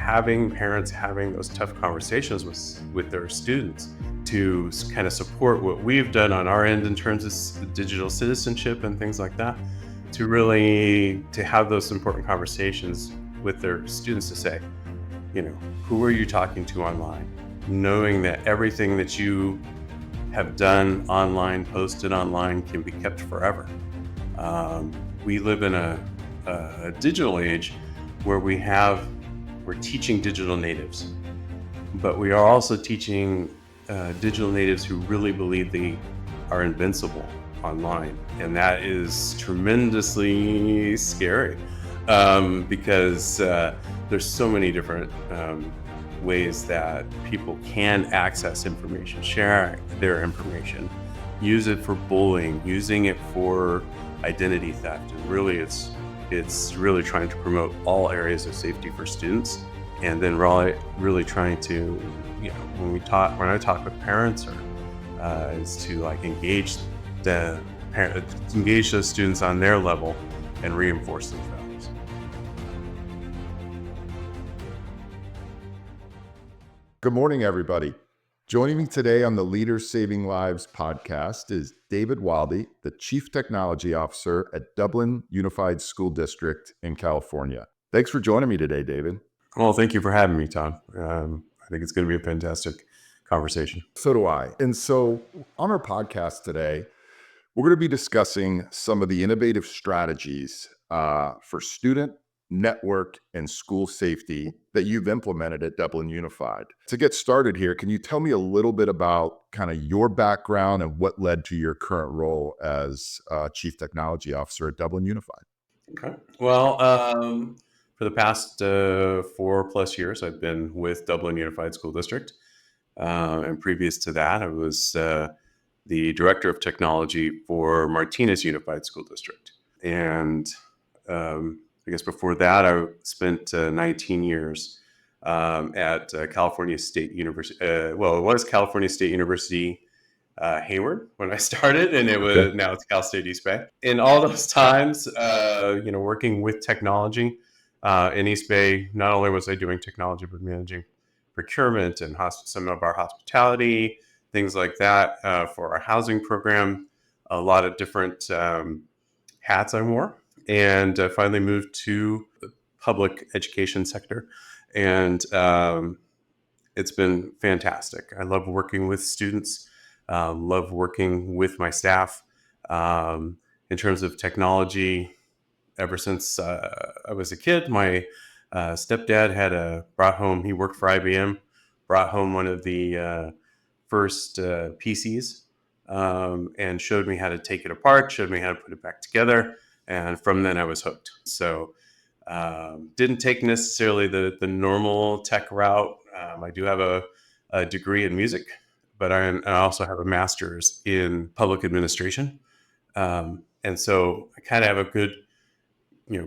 parents having those tough conversations with their students to kind of support what we've done on our end in terms of digital citizenship and things like that, to have those important conversations with their students to say, who are you talking to online? Knowing that everything that you have done online, posted online, can be kept forever. We live in a digital age where we're teaching digital natives, but we are also teaching digital natives who really believe they are invincible online. And that is tremendously scary because there's so many different ways that people can access information, share their information, use it for bullying, using it for identity theft. And really, it's really trying to promote all areas of safety for students. And then really trying to, when I talk with parents, is to engage those students on their level and reinforce those values. Good morning, everybody. Joining me today on the Leaders Saving Lives podcast is David Wildy, the Chief Technology Officer at Dublin Unified School District in California. Thanks for joining me today, David. Well, thank you for having me, Todd. I think it's going to be a fantastic conversation. So do I. And so on our podcast today, we're going to be discussing some of the innovative strategies for student, network, and school safety that you've implemented at Dublin Unified. To get started here, can you tell me a little bit about kind of your background and what led to your current role as Chief Technology Officer at Dublin Unified? Okay. Well, for the past 4+ years, I've been with Dublin Unified School District. And previous to that, I was the Director of Technology for Martinez Unified School District. And I guess before that, I spent 19 years at California State University. It was California State University Hayward when I started, and now it's Cal State East Bay. In all those times, working with technology in East Bay, not only was I doing technology, but managing procurement and some of our hospitality, things like that for our housing program. A lot of different hats I wore. And finally moved to the public education sector. And it's been fantastic. I love working with students, love working with my staff. In terms of technology, ever since I was a kid, my stepdad he worked for IBM, brought home one of the first PCs and showed me how to take it apart, showed me how to put it back together. And from then I was hooked. So didn't take necessarily the normal tech route. I do have a degree in music, but I also have a master's in public administration. And so I kind of have a good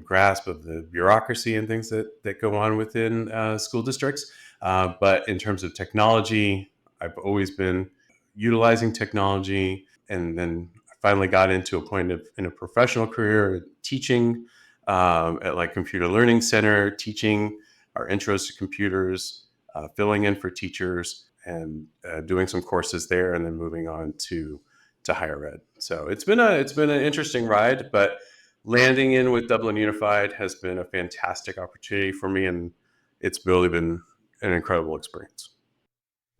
grasp of the bureaucracy and things that go on within school districts. But in terms of technology, I've always been utilizing technology, and then finally got into a point in a professional career teaching at Computer Learning Center, teaching our intros to computers, filling in for teachers, and doing some courses there, and then moving on to higher ed. So it's been an interesting ride, but landing in with Dublin Unified has been a fantastic opportunity for me, and it's really been an incredible experience.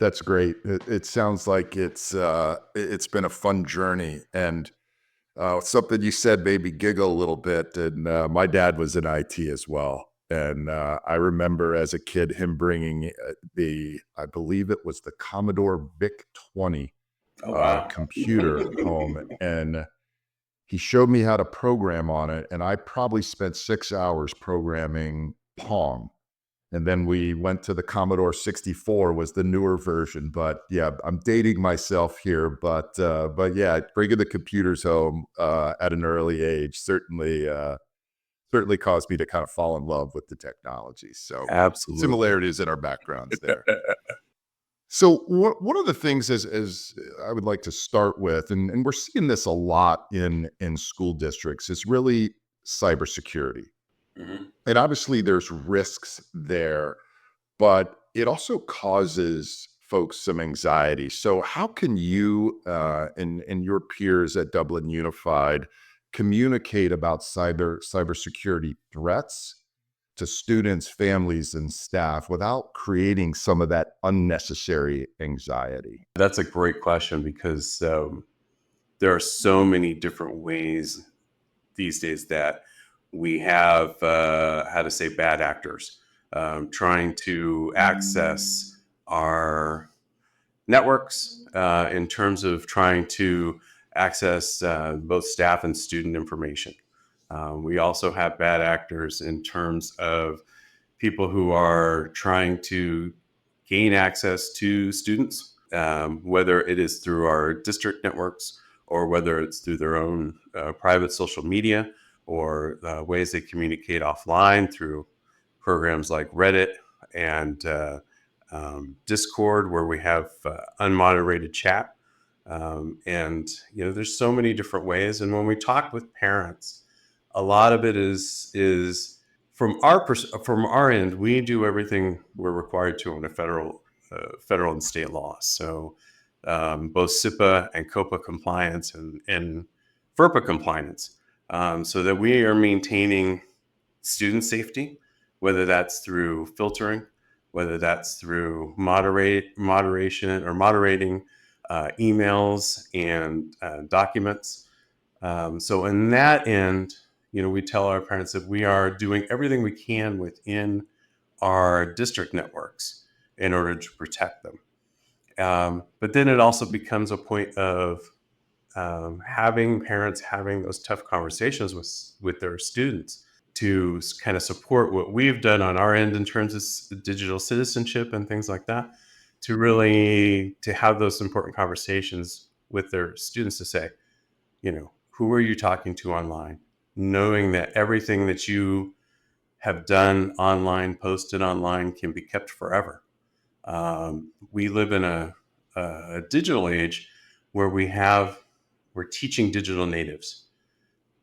That's great. It sounds like it's been a fun journey, and something you said made me giggle a little bit. And my dad was in IT as well, and I remember as a kid him bringing I believe it was the Commodore VIC-20 computer home, and he showed me how to program on it, and I probably spent 6 hours programming Pong. And then we went to the Commodore 64 was the newer version. But yeah, I'm dating myself here. But yeah, bringing the computers home at an early age certainly caused me to kind of fall in love with the technology. So absolutely, similarities in our backgrounds there. So one of the things as I would like to start with, and we're seeing this a lot in school districts, is really cybersecurity. Mm-hmm. And obviously there's risks there, but it also causes folks some anxiety. So how can you and your peers at Dublin Unified communicate about cybersecurity threats to students, families, and staff without creating some of that unnecessary anxiety? That's a great question because there are so many different ways these days that we have, how to say, bad actors trying to access our networks in terms of trying to access both staff and student information. We also have bad actors in terms of people who are trying to gain access to students, whether it is through our district networks or whether it's through their own private social media or ways they communicate offline through programs like Reddit and Discord, where we have unmoderated chat. And there's so many different ways. And when we talk with parents, a lot of it is from our end. We do everything we're required to under federal and state laws. So both SIPA and COPA compliance and FERPA compliance, so that we are maintaining student safety, whether that's through filtering, whether that's through moderation or moderating emails and documents. So in that end, we tell our parents that we are doing everything we can within our district networks in order to protect them. But then it also becomes a point of having parents having those tough conversations with their students to kind of support what we've done on our end in terms of digital citizenship and things like that, to really to have those important conversations with their students to say, who are you talking to online? Knowing that everything that you have done online, posted online, can be kept forever. We live in a digital age where we're teaching digital natives,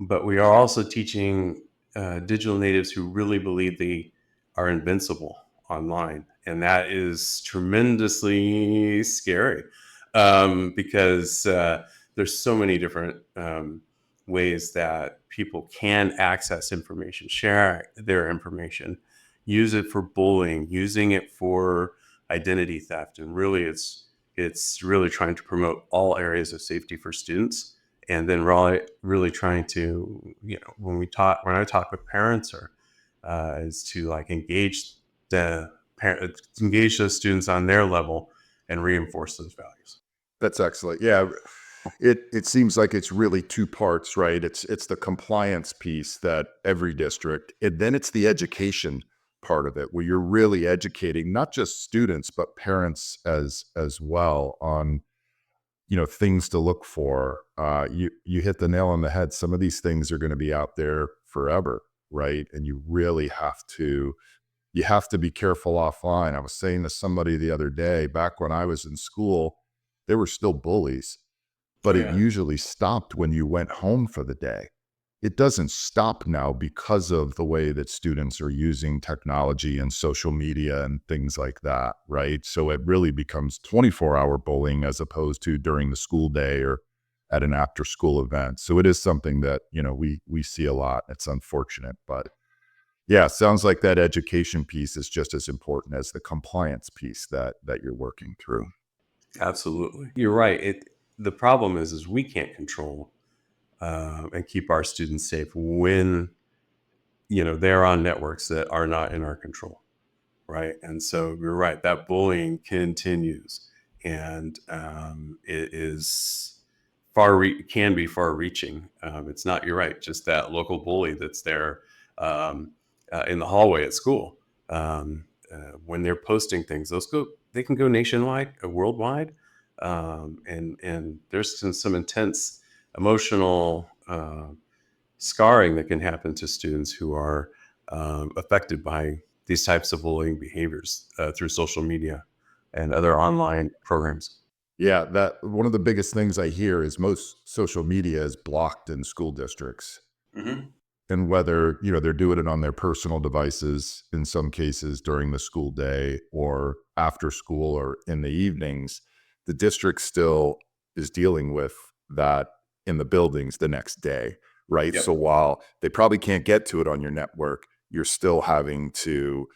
but we are also teaching digital natives who really believe they are invincible online. And that is tremendously scary because there's so many different ways that people can access information, share their information, use it for bullying, using it for identity theft. And really, it's really trying to promote all areas of safety for students. And then really trying to, when I talk with parents, or is to like engage those students on their level and reinforce those values. That's excellent. Yeah, it seems like it's really two parts, right? It's the compliance piece that every district, and then it's the education part of it, where you're really educating not just students but parents as well on things to look for. You hit the nail on the head. Some of these things are going to be out there forever, right? And you really have to be careful offline. I was saying to somebody the other day, back when I was in school, there were still bullies, but Oh, it yeah. usually stopped when you went home for the day. It doesn't stop now because of the way that students are using technology and social media and things like that, right? So it really becomes 24-hour bullying as opposed to during the school day or at an after-school event. So it is something that, we see a lot. It's unfortunate, but yeah, sounds like that education piece is just as important as the compliance piece that you're working through. Absolutely, you're right. The problem is we can't control and keep our students safe when they're on networks that are not in our control, right? And so you're right, that bullying continues, and it is can be far reaching. It's not, you're right, just that local bully that's there in the hallway at school. When they're posting things, they can go nationwide, worldwide, and there's some intense emotional scarring that can happen to students who are affected by these types of bullying behaviors through social media and other online programs. Yeah, that one of the biggest things I hear is most social media is blocked in school districts. Hmm. and whether, they're doing it on their personal devices in some cases during the school day or after school or in the evenings, the district still is dealing with that in the buildings the next day, right? So Yep. while they probably can't get to it on your network, you're still having to,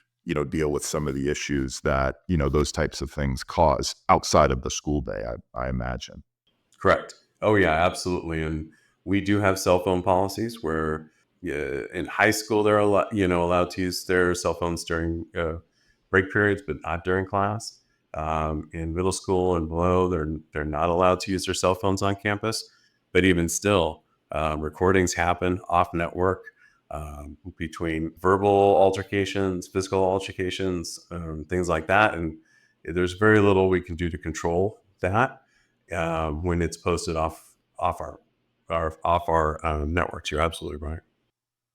deal with some of the issues that, those types of things cause outside of the school day, I imagine. Correct. Oh yeah, absolutely. And we do have cell phone policies where, yeah, in high school they're allowed to use their cell phones during break periods, but not during class. In middle school and below, they're not allowed to use their cell phones on campus. But even still, recordings happen off network, between verbal altercations, physical altercations, things like that, and there's very little we can do to control that when it's posted off our networks. You're absolutely right.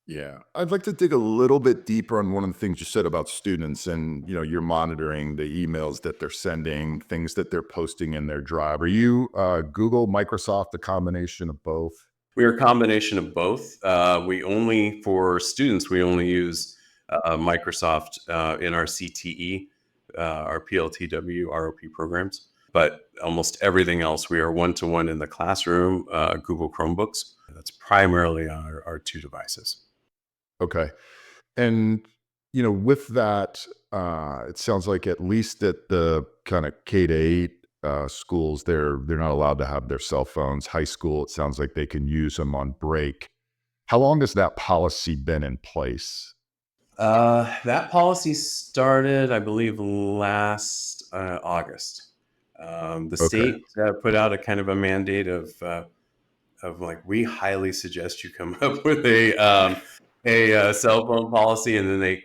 Yeah. I'd like to dig a little bit deeper on one of the things you said about students and, you're monitoring the emails that they're sending, things that they're posting in their drive. Are you Google, Microsoft, a combination of both? We are a combination of both. We only for students we only use Microsoft in our CTE, our PLTW, ROP programs. But almost everything else, we are one to one in the classroom. Google Chromebooks. That's primarily our two devices. Okay. And, with that, it sounds like at least at the kind of K-8 schools, they're not allowed to have their cell phones. High school, it sounds like they can use them on break. How long has that policy been in place? That policy started, I believe, last August. The Okay. state put out a kind of a mandate of like, we highly suggest you come up with a cell phone policy, and then they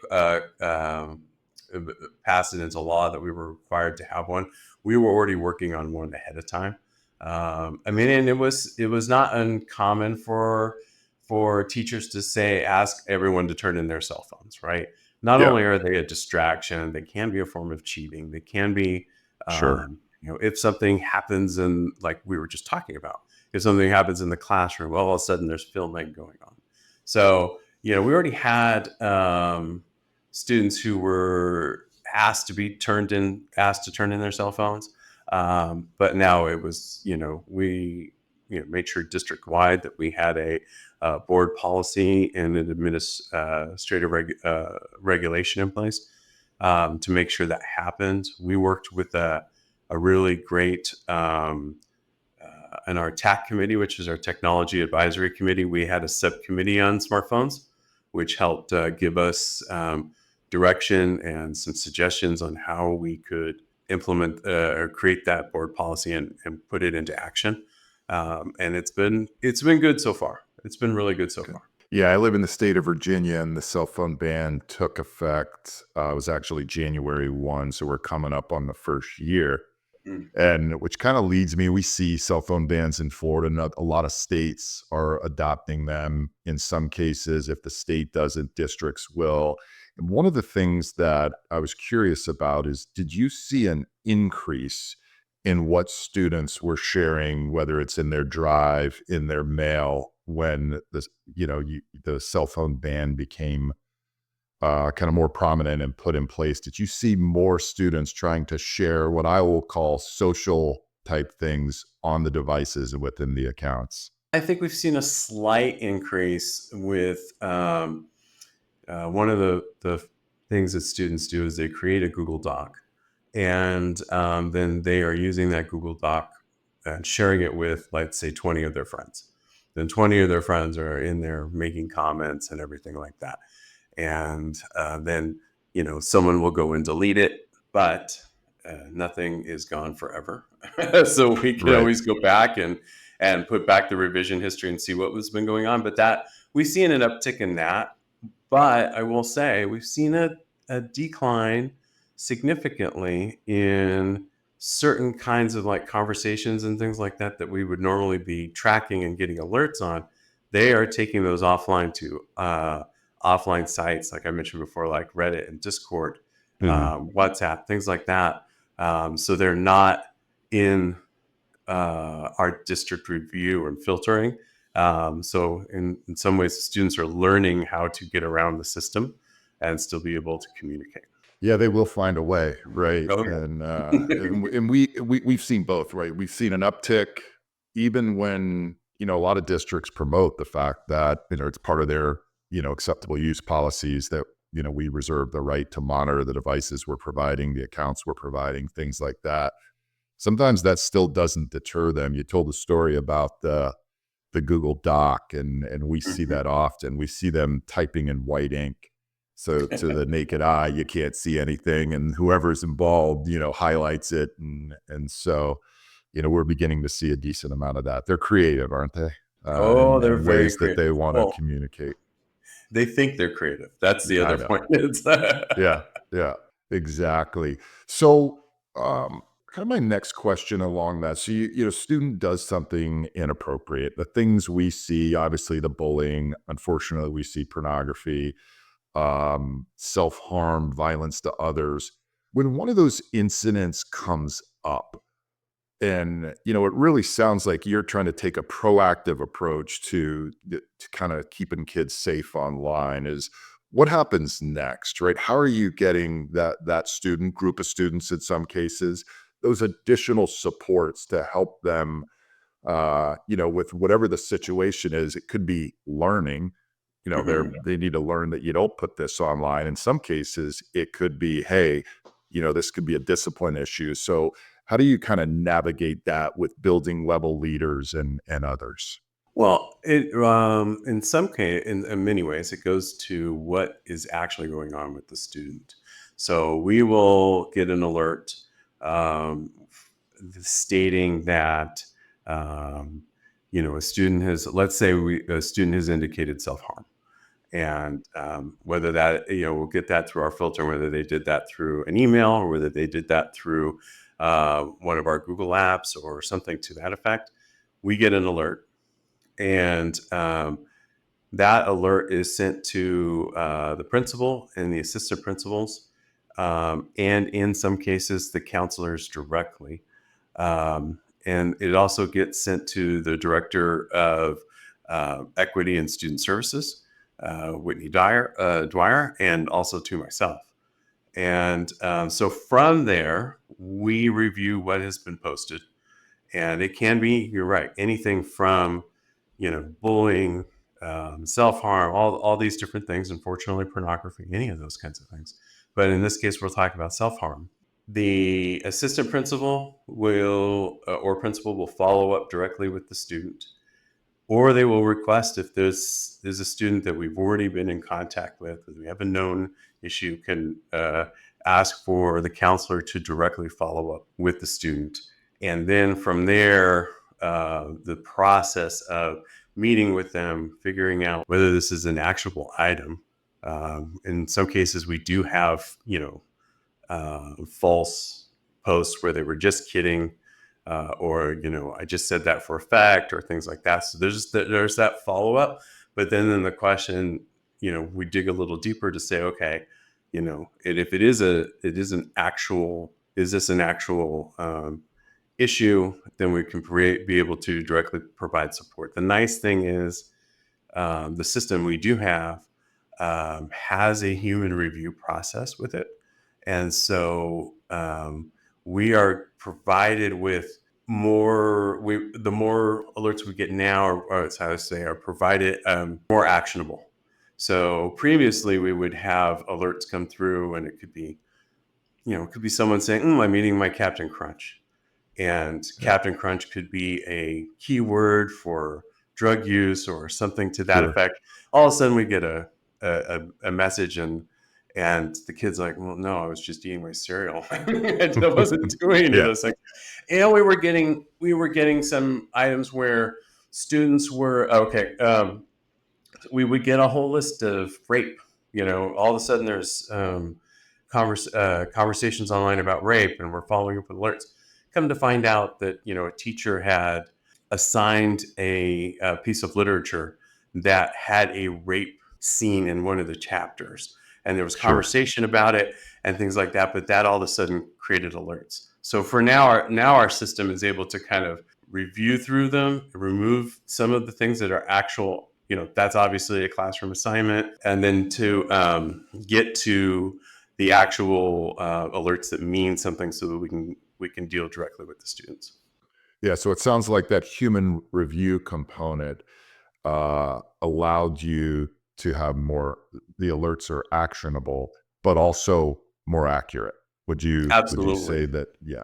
passed it into law that we were required to have one. We were already working on one ahead of time. I mean, and it was not uncommon for teachers to say, ask everyone to turn in their cell phones, right? Not Yeah, only are they a distraction, they can be a form of cheating. They can be, sure. if something happens, and like we were just talking about, if something happens in the classroom, well, all of a sudden there's filming going on. So, we already had students who were asked to turn in their cell phones. But now it was, we made sure district wide that we had a board policy and an administrative regulation in place to make sure that happened. We worked with a really great, in our TAC committee, which is our technology advisory committee. We had a subcommittee on smartphones, which helped give us direction and some suggestions on how we could implement or create that board policy and put it into action. And it's been good so far. It's been really good so Okay. far. Yeah, I live in the state of Virginia, and the cell phone ban took effect. It was actually January 1, so we're coming up on the first year. Mm. And which kind of leads me, we see cell phone bans in Florida, and a lot of states are adopting them. In some cases, if the state doesn't, districts will. And one of the things that I was curious about is, did you see an increase in what students were sharing, whether it's in their drive, in their mail, when the cell phone ban became kind of more prominent and put in place? Did you see more students trying to share what I will call social type things on the devices and within the accounts? I think we've seen a slight increase with one of the things that students do is they create a Google Doc, and then they are using that Google Doc and sharing it with, let's say, 20 of their friends. Then 20 of their friends are in there making comments and everything like that. And then, someone will go and delete it, but nothing is gone forever. So we can Right. always go back and put back the revision history and see what was been going on. But that we've seen an uptick in that. But I will say we've seen a decline significantly in certain kinds of like conversations and things like that that we would normally be tracking and getting alerts on. They are taking those offline to offline sites, like I mentioned before, like Reddit and Discord, Mhm. WhatsApp, things like that. So they're not in our district review and filtering. So in some ways, the students are learning how to get around the system and still be able to communicate. Yeah, they will find a way, right? Oh, And we've seen both, right? We've seen an uptick even when, a lot of districts promote the fact that, it's part of their, acceptable use policies that, we reserve the right to monitor the devices we're providing, the accounts we're providing, things like that. Sometimes that still doesn't deter them. You told a story about the Google Doc, and we see mhm. that often. We see them typing in white ink. So to the naked eye, you can't see anything, and whoever's involved, highlights it. And so, we're beginning to see a decent amount of that. They're creative, aren't they? Oh, they're And very ways that creative. they want to Well, communicate. they think they're creative. That's the I other know. point. It's Yeah, yeah, exactly. So, kind of my next question along that. So, student does something inappropriate. The things we see, obviously, the bullying. Unfortunately, we see pornography, self harm, violence to others. When one of those incidents comes up, and it really sounds like you're trying to take a proactive approach to kind of keeping kids safe online. Is what happens next, right? How are you getting that student group of students, in some cases, those additional supports to help them, with whatever the situation is? It could be learning. Mhm. They need to learn that you don't put this online. In some cases, it could be, hey, this could be a discipline issue. So how do you kind of navigate that with building level leaders and others? Well, in some case, in many ways, it goes to what is actually going on with the student. So we will get an alert um, stating that a student has, let's say, a student has indicated self harm, and whether that we'll get that through our filter, whether they did that through an email or whether they did that through one of our Google apps or something to that effect. We get an alert, and that alert is sent to the principal and the assistant principals, and in some cases, the counselors directly. And it also gets sent to the director of equity and student services, Whitney Dwyer, and also to myself. And so from there, we review what has been posted, and it can be, you're right, anything from bullying, self-harm, all these different things, unfortunately pornography, any of those kinds of things. But in this case, we're talking about self-harm. The assistant principal will or principal will follow up directly with the student, or they will request, if there's a student that we've already been in contact with, we have a known issue, can ask for the counselor to directly follow up with the student. And then from there, the process of meeting with them, figuring out whether this is an actionable item. In some cases, we do have, false posts where they were just kidding, or I just said that for effect, or things like that. So there's that follow up, but then the question, we dig a little deeper to say, okay, if it is an actual, is this an actual issue? Then we can be able to directly provide support. The nice thing is the system we do have has a human review process with it. And so we are provided with the more alerts we get now, or it's how to say, are provided more actionable. So previously we would have alerts come through, and it could be, it could be someone saying, I'm eating my Captain Crunch. And Yeah, Captain Crunch could be a keyword for drug use or something to that sure. effect. All of a sudden, we get a message, and the kid's like, "Well, no, I was just eating my cereal. I wasn't doing any of Yeah, those things." And we were getting some items where students were okay. We would get a whole list of rape. All of a sudden there's conversations online about rape, and we're following up with alerts. Come to find out that a teacher had assigned a piece of literature that had a rape scene in one of the chapters, and there was sure. conversation about it and things like that. But that all of a sudden created alerts. So for now, our system is able to kind of review through them, remove some of the things that are actual, that's obviously a classroom assignment, and then to get to the actual alerts that mean something so that we can deal directly with the students. Yeah, so it sounds like that human review component allowed you to have more, the alerts are actionable, but also more accurate. Would you say Absolutely. that? Yeah,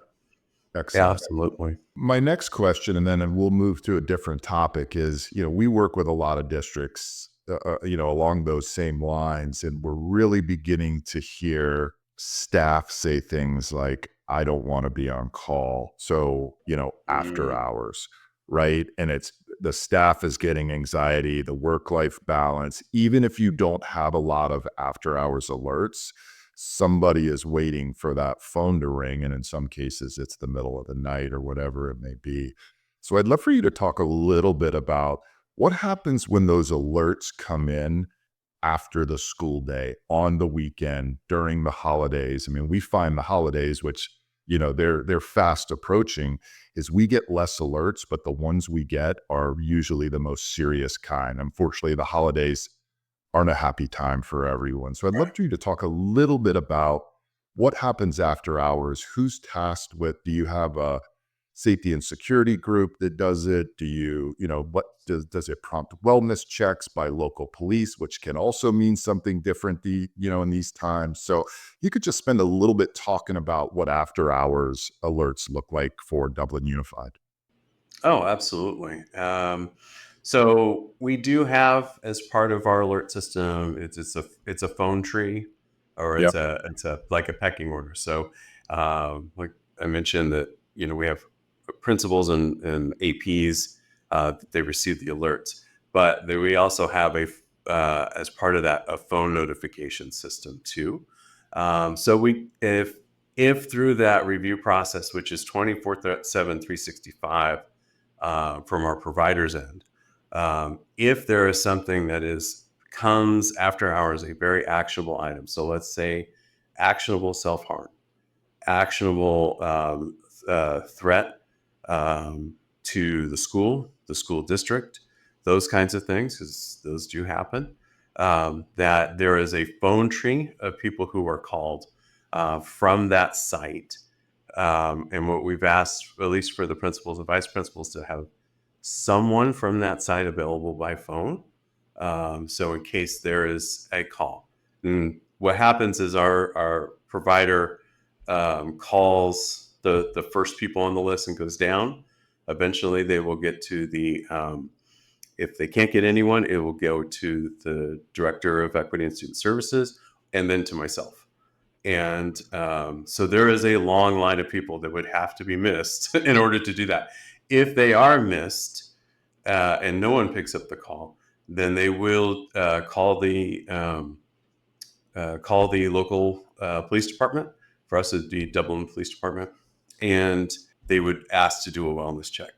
Yeah, excellent. absolutely. My next question, and then we'll move to a different topic, is, we work with a lot of districts, along those same lines, and we're really beginning to hear staff say things like, I don't want to be on call. So, after Mm. hours, right? And it's the staff is getting anxiety, the work life balance, even if you don't have a lot of after hours alerts, somebody is waiting for that phone to ring. And in some cases, it's the middle of the night or whatever it may be. So I'd love for you to talk a little bit about what happens when those alerts come in after the school day, on the weekend, during the holidays. I mean, we find the holidays, which, they're fast approaching, is we get less alerts, but the ones we get are usually the most serious kind. Unfortunately, the holidays aren't a happy time for everyone. So I'd love for you to talk a little bit about what happens after hours, who's tasked with, do you have a safety and security group that does it? Do you, what does it prompt wellness checks by local police, which can also mean something different, in these times. So you could just spend a little bit talking about what after hours alerts look like for Dublin Unified. Oh, absolutely. So we do have, as part of our alert system, it's a phone tree, or Yep. it's a like a pecking order. So, like I mentioned, that we have principals and APs, they receive the alerts, but then we also have as part of that, a phone notification system too. So if through that review process, which is 24/7, 365, from our provider's end, if there is something that comes after hours, a very actionable item. So let's say actionable self-harm, actionable threat to the school district, those kinds of things, because those do happen. That there is a phone tree of people who are called from that site. And what we've asked, at least for the principals and vice principals, to have someone from that site available by phone. So in case there is a call, and what happens is our provider calls the first people on the list and goes down. Eventually, they will get to if they can't get anyone, it will go to the director of equity and student services, and then to myself. And so there is a long line of people that would have to be missed in order to do that. If they are missed and no one picks up the call, then they will call the local police department. For us, it'd be Dublin Police Department, and they would ask to do a wellness check.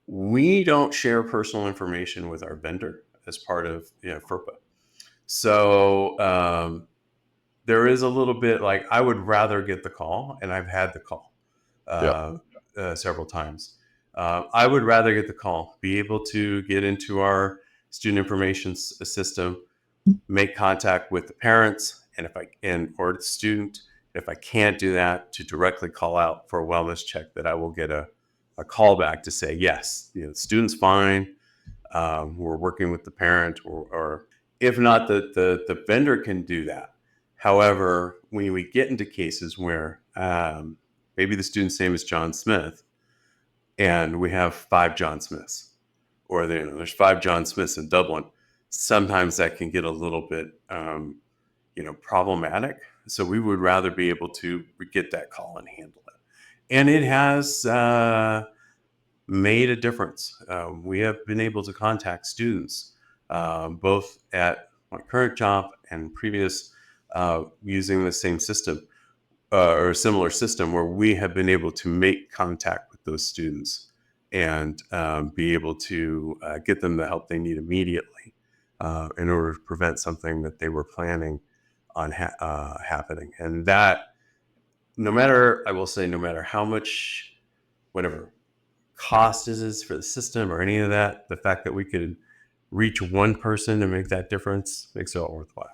We don't share personal information with our vendor as part of FERPA. So there is a little bit, like, I would rather get the call, and I've had the call Yep. uh, several times. I would rather get the call, be able to get into our student information system, make contact with the parents, and or the student. If I can't do that, to directly call out for a wellness check, that I will get a call back to say, yes, the student's fine. We're working with the parent, or if not, the vendor can do that. However, when we get into cases where maybe the student's name is John Smith, and we have 5 John Smiths, or there's 5 John Smiths in Dublin, sometimes that can get a little bit problematic. So we would rather be able to get that call and handle it. And it has made a difference. We have been able to contact students, both at my current job and previous, using the same system, or a similar system, where we have been able to make contact with those students and be able to get them the help they need immediately, in order to prevent something that they were planning on happening. And that, I will say, no matter how much, whatever, cost is for the system or any of that. The fact that we could reach one person and make that difference makes it all worthwhile.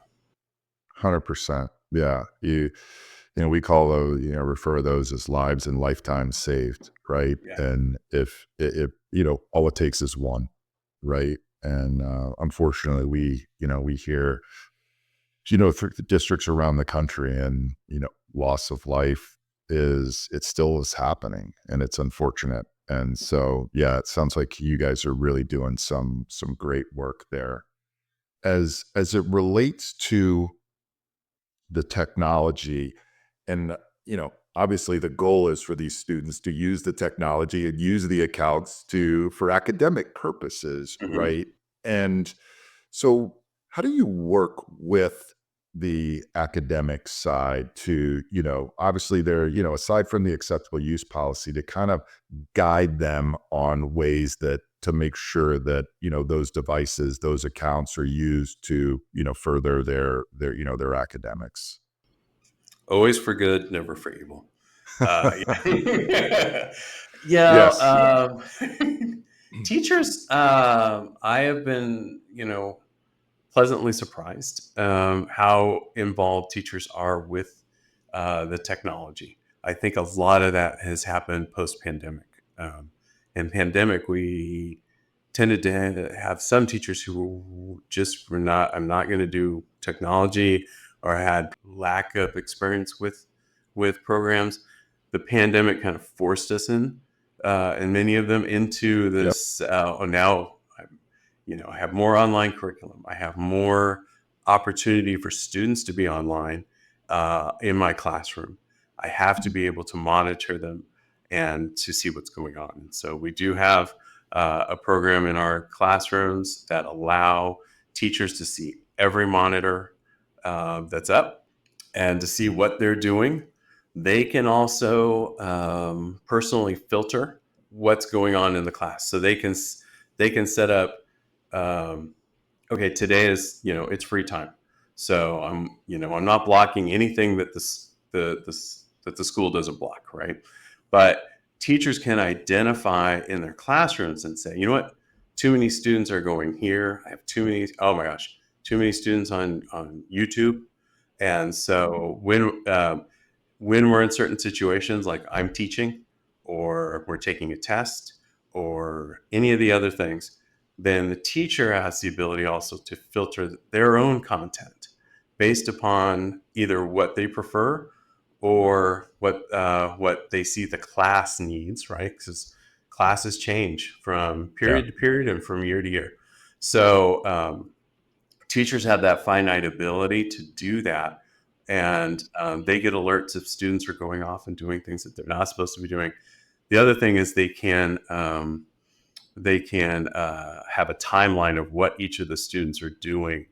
100%. Yeah. We call those, refer to those as lives and lifetimes saved, right? Yeah. And if all it takes is one, right? And unfortunately, we hear, through the districts around the country, and loss of life it still is happening, and it's unfortunate. And so, yeah, it sounds like you guys are really doing some great work there. As it relates to the technology, and obviously the goal is for these students to use the technology and use the accounts for academic purposes, Mhm. right? And so how do you work with the academic side to, obviously they're, aside from the acceptable use policy, to kind of guide them on ways that to make sure that, those devices, those accounts are used to, further their academics? Always for good, never for evil. Yeah. Yeah. Yes. Teachers, I have been, pleasantly surprised how involved teachers are with the technology. I think a lot of that has happened post-pandemic. In pandemic, we tended to have some teachers who just were not. I'm not going to do technology, or had lack of experience with programs. The pandemic kind of forced us and many of them into Yep. this. Now I have more online curriculum. I have more opportunity for students to be online in my classroom. I have to be able to monitor them and to see what's going on. And so we do have a program in our classrooms that allow teachers to see every monitor that's up and to see what they're doing. They can also personally filter what's going on in the class, so they can set up um, okay, today is, it's free time. So I'm not blocking anything that that the school doesn't block, right? But teachers can identify in their classrooms and say, you know what, too many students are going here. I have too many, oh my gosh, too many students on YouTube. And so when we're in certain situations, like I'm teaching or we're taking a test or any of the other things, then the teacher has the ability also to filter their own content based upon either what they prefer or what they see the class needs, right? Because classes change from Yeah. period to period and from year to year. So teachers have that finite ability to do that, and they get alerts if students are going off and doing things that they're not supposed to be doing. The other thing is they can have a timeline of what each of the students are doing.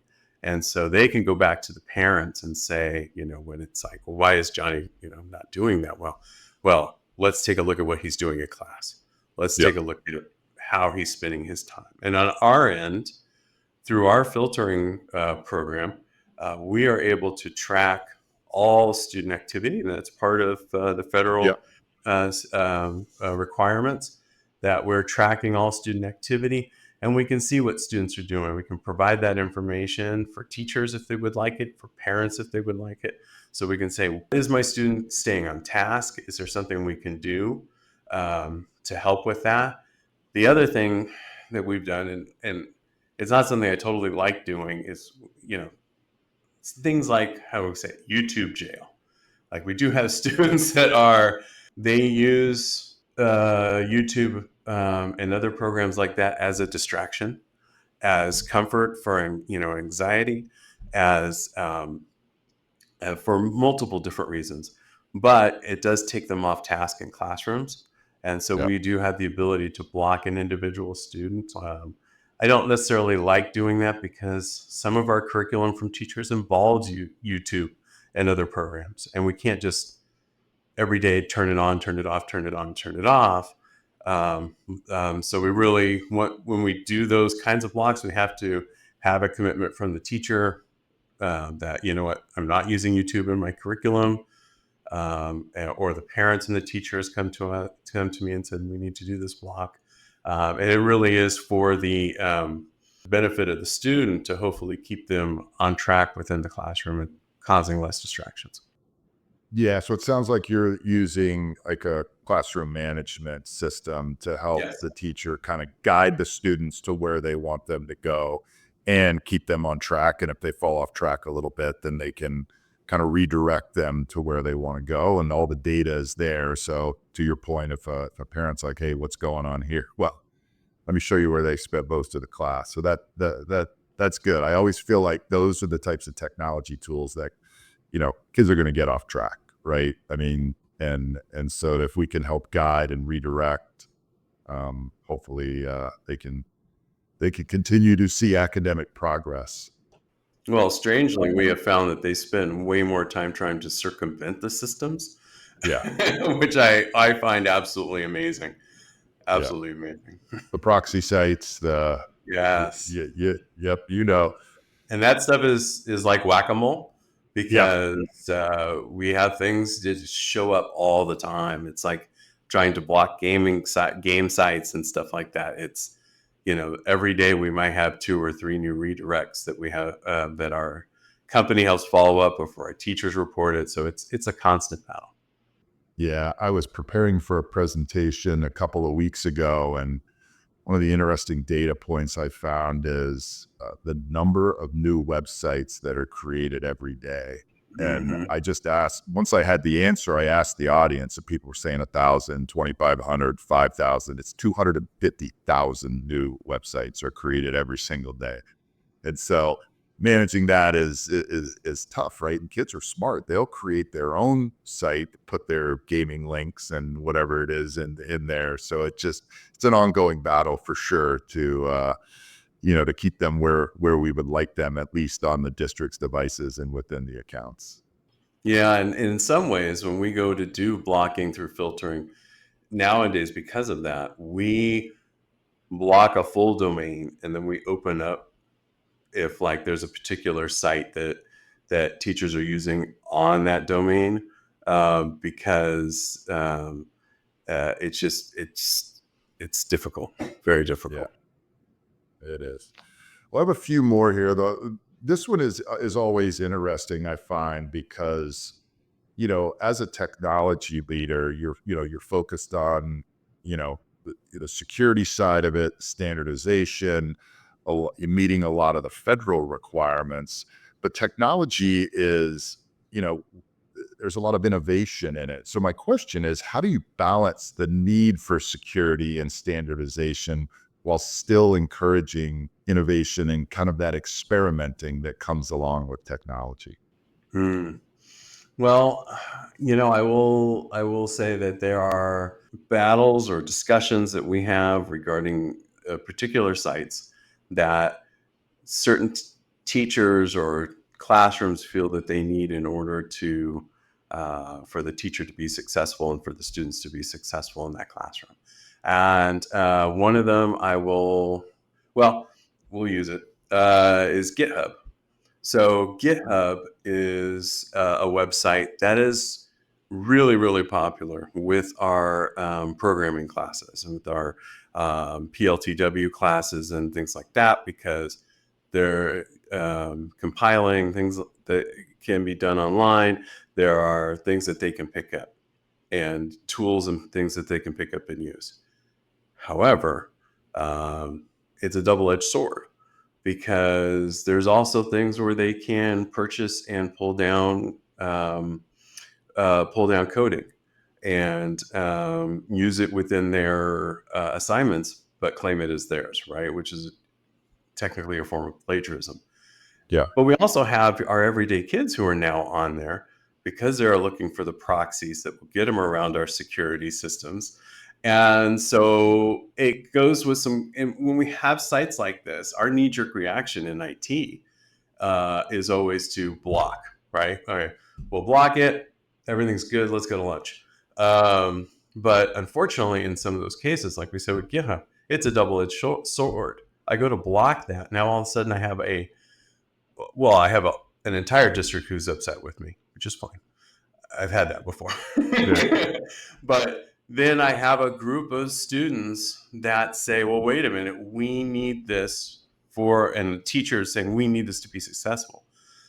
And so they can go back to the parents and say, when it's like, well, why is Johnny, not doing that well? Well, let's take a look at what he's doing at class. Let's Yep. take a look at how he's spending his time. And on our end, through our filtering program, we are able to track all student activity. And that's part of the federal Yep. requirements, that we're tracking all student activity, and we can see what students are doing. We can provide that information for teachers if they would like it, for parents if they would like it. So we can say, is my student staying on task? Is there something we can do to help with that? The other thing that we've done, and it's not something I totally like doing, is things like, how do we say it, YouTube jail. Like, we do have students they use YouTube and other programs like that as a distraction, as comfort for anxiety, as for multiple different reasons. But it does take them off task in classrooms, and so Yep. we do have the ability to block an individual student. I don't necessarily like doing that because some of our curriculum from teachers involves YouTube and other programs, and we can't just every day turn it on, turn it off, turn it on, turn it off. So we really want, when we do those kinds of blocks, we have to have a commitment from the teacher that, I'm not using YouTube in my curriculum. or the parents and the teachers come to me and said, we need to do this block. And it really is for the benefit of the student to hopefully keep them on track within the classroom and causing less distractions. Yeah, so it sounds like you're using like a classroom management system to help Yes. the teacher kind of guide the students to where they want them to go and keep them on track. And if they fall off track a little bit, then they can kind of redirect them to where they want to go. And all the data is there. So to your point, if a parent's like, hey, what's going on here? Well, let me show you where they spent most of the class. So that's good. I always feel like those are the types of technology tools that, kids are going to get off track, right? I mean, and so if we can help guide and redirect, hopefully they can continue to see academic progress. Well, strangely, we have found that they spend way more time trying to circumvent the systems, Yeah, which I find absolutely amazing. yeah. Absolutely amazing. The proxy sites, Yes. yep, And that stuff is like whack-a-mole yeah, because we have things that just show up all the time. It's like trying to block game sites and stuff like that. It's every day we might have 2 or 3 new redirects that we have that our company helps follow up before our teachers report it. So it's a constant battle. yeah. I was preparing for a presentation a couple of weeks ago, and one of the interesting data points I found is the number of new websites that are created every day. And Hmm. I just asked, once I had the answer, I asked the audience, and people were saying 1,000, 2,500, 5,000. It's 250,000 new websites are created every single day. And so managing that is tough, right? And kids are smart. They'll create their own site, put their gaming links and whatever it is in there. So it's an ongoing battle for sure to keep them where we would like them, at least on the district's devices and within the accounts. Yeah, and in some ways, when we go to do blocking through filtering nowadays, because of that, we block a full domain and then we open up if like there's a particular site that teachers are using on that domain because it's difficult, very Yeah, difficult. it is. Well, I have a few more here though. This one is always interesting, I find, because as a technology leader, you're focused on, the security side of it, standardization, you're meeting a lot of the federal requirements, but technology is, there's a lot of innovation in it. So my question is, how do you balance the need for security and standardization while still encouraging innovation and kind of that experimenting that comes along with technology? Hmm. Well, I will say that there are battles or discussions that we have regarding particular sites that certain teachers or classrooms feel that they need in order to for the teacher to be successful and for the students to be successful in that classroom. And one of them well, we'll use it, is GitHub. So GitHub is a website that is really, really popular with our programming classes and with our PLTW classes and things like that because they're compiling things that can be done online. There are things that they can pick up and tools and things that they can pick up and use. However, it's a double-edged sword because there's also things where they can purchase and pull down coding and use it within their assignments, but claim it as theirs, right? Which is technically a form of plagiarism. Yeah. But we also have our everyday kids who are now on there because they're looking for the proxies that will get them around our security systems. And so it goes with and when we have sites like this, our knee jerk reaction in IT is always to block, right? Okay, we'll block it. Everything's good. Let's go to lunch. But unfortunately, in some of those cases, like we said with GitHub, it's a double-edged sword. I go to block that. Now all of a sudden I have an entire district who's upset with me, which is fine. I've had that before. Yeah. But then I have a group of students that say, well, wait a minute, we need this and teachers saying we need this to be successful.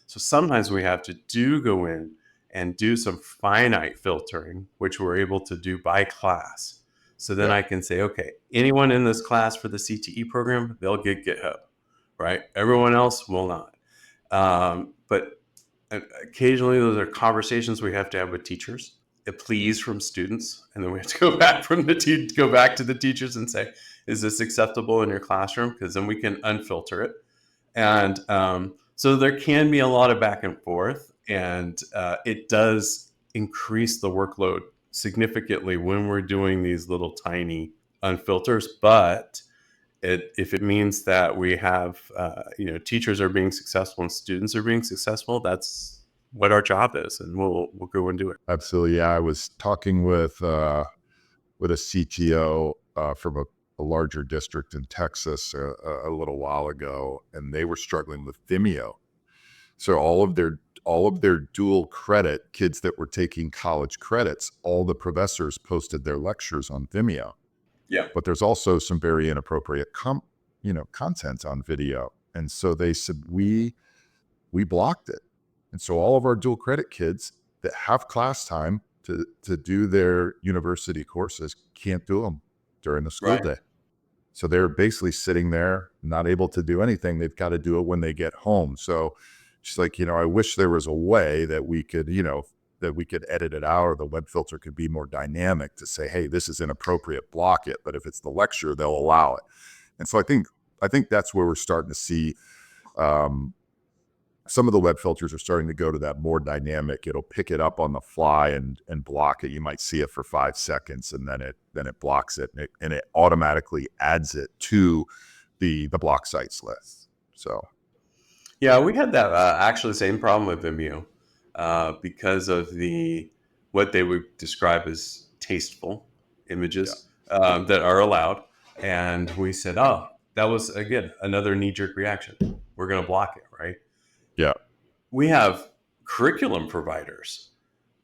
So sometimes we have to go in and do some finite filtering, which we're able to do by class. So then Yeah. I can say, okay, anyone in this class for the CTE program, they'll get GitHub, right? Everyone else will not. But occasionally those are conversations we have to have with teachers, a pleas from students, and then we have to go back go back to the teachers and say, is this acceptable in your classroom? Because then we can unfilter it. And so there can be a lot of back and forth, and it does increase the workload significantly when we're doing these little tiny unfilters. But if it means that we have, teachers are being successful and students are being successful, that's what our job is, and we'll go and do it. Absolutely. Yeah, I was talking with a CTO from a larger district in Texas a little while ago, and they were struggling with Vimeo. So all of their dual credit kids that were taking college credits, all the professors posted their lectures on Vimeo. Yeah. But there's also some very inappropriate content on video. And so they said we blocked it. And so all of our dual credit kids that have class time to do their university courses can't do them during the school Right. day. So they're basically sitting there, not able to do anything. They've got to do it when they get home. So she's like, I wish there was a way that we could, that we could edit it out, or the web filter could be more dynamic to say, hey, this is inappropriate, block it. But if it's the lecture, they'll allow it. And so I think that's where we're starting to see some of the web filters are starting to go to that more dynamic. It'll pick it up on the fly and block it. You might see it for 5 seconds, and then it blocks it, and it automatically adds it to the block sites list. So Yeah, we had that actually same problem with Vimeo because of what they would describe as tasteful images that are allowed, and we said, oh, that was again another knee-jerk reaction. We're going to block it, right? yeah. We have curriculum providers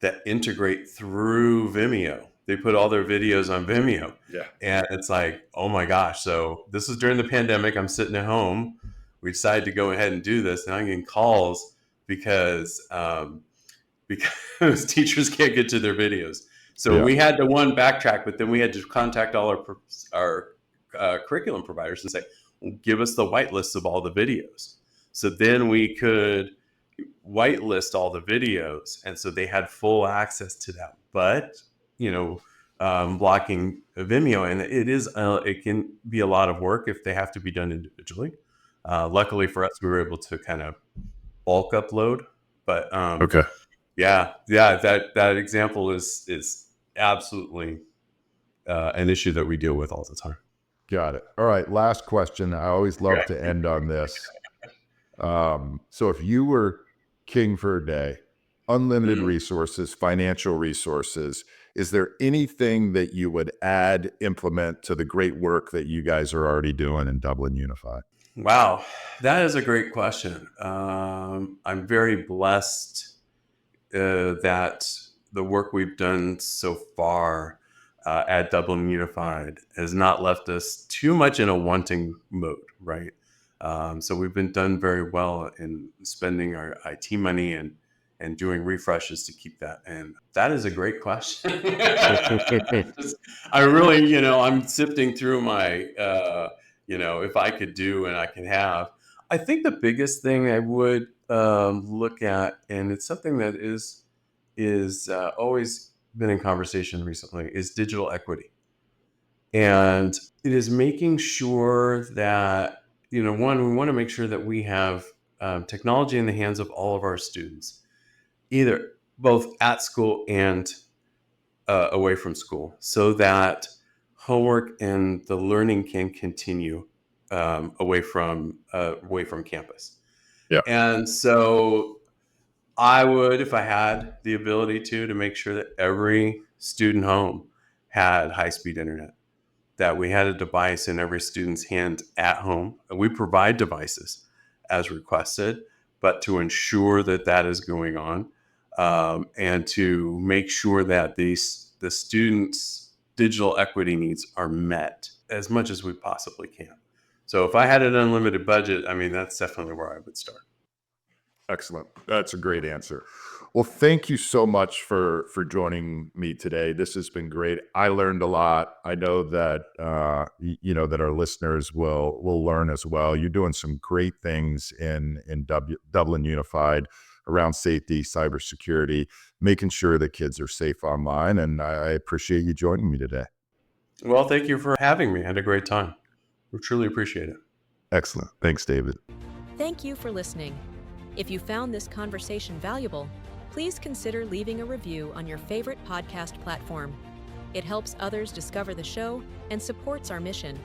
that integrate through Vimeo. They put all their videos on Vimeo. Yeah. And it's like, oh my gosh. So this was during the pandemic. I'm sitting at home. We decided to go ahead and do this. And I'm getting calls because teachers can't get to their videos. So we had to backtrack, but then we had to contact all our curriculum providers and say, well, give us the whitelist of all the videos. So then we could whitelist all the videos, and so they had full access to that. But blocking Vimeo, and it can be a lot of work if they have to be done individually. Luckily for us, we were able to kind of bulk upload. But Okay. that example is absolutely an issue that we deal with all the time. Got it. All right. Last question. I always love to end on this. So if you were king for a day, unlimited resources, financial resources, is there anything that you would implement to the great work that you guys are already doing in Dublin Unified? Wow, that is a great question. I'm very blessed that the work we've done so far at Dublin Unified has not left us too much in a wanting mode, right? So we've been done very well in spending our IT money and doing refreshes to keep that. And that is a great question. I really, I'm sifting through my, if I could do and I can have. I think the biggest thing I would look at, and it's something that is always been in conversation recently, is digital equity. And it is making sure that, one, we want to make sure that we have technology in the hands of all of our students, either both at school and away from school, so that homework and the learning can continue away from campus. Yeah. And so I would, if I had the ability to make sure that every student home had high-speed internet, that we had a device in every student's hand at home. And we provide devices as requested, but to ensure that that is going on, and to make sure that the students' digital equity needs are met as much as we possibly can. So if I had an unlimited budget, I mean, that's definitely where I would start. Excellent. That's a great answer. Well, thank you so much for joining me today. This has been great. I learned a lot. I know that that our listeners will learn as well. You're doing some great things in Dublin Unified around safety, cybersecurity, making sure that kids are safe online. And I appreciate you joining me today. Well, thank you for having me. I had a great time. We truly appreciate it. Excellent. Thanks, David. Thank you for listening. If you found this conversation valuable, please consider leaving a review on your favorite podcast platform. It helps others discover the show and supports our mission.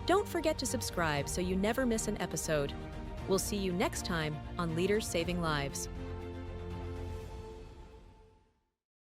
Don't forget to subscribe so you never miss an episode. We'll see you next time on Leaders Saving Lives.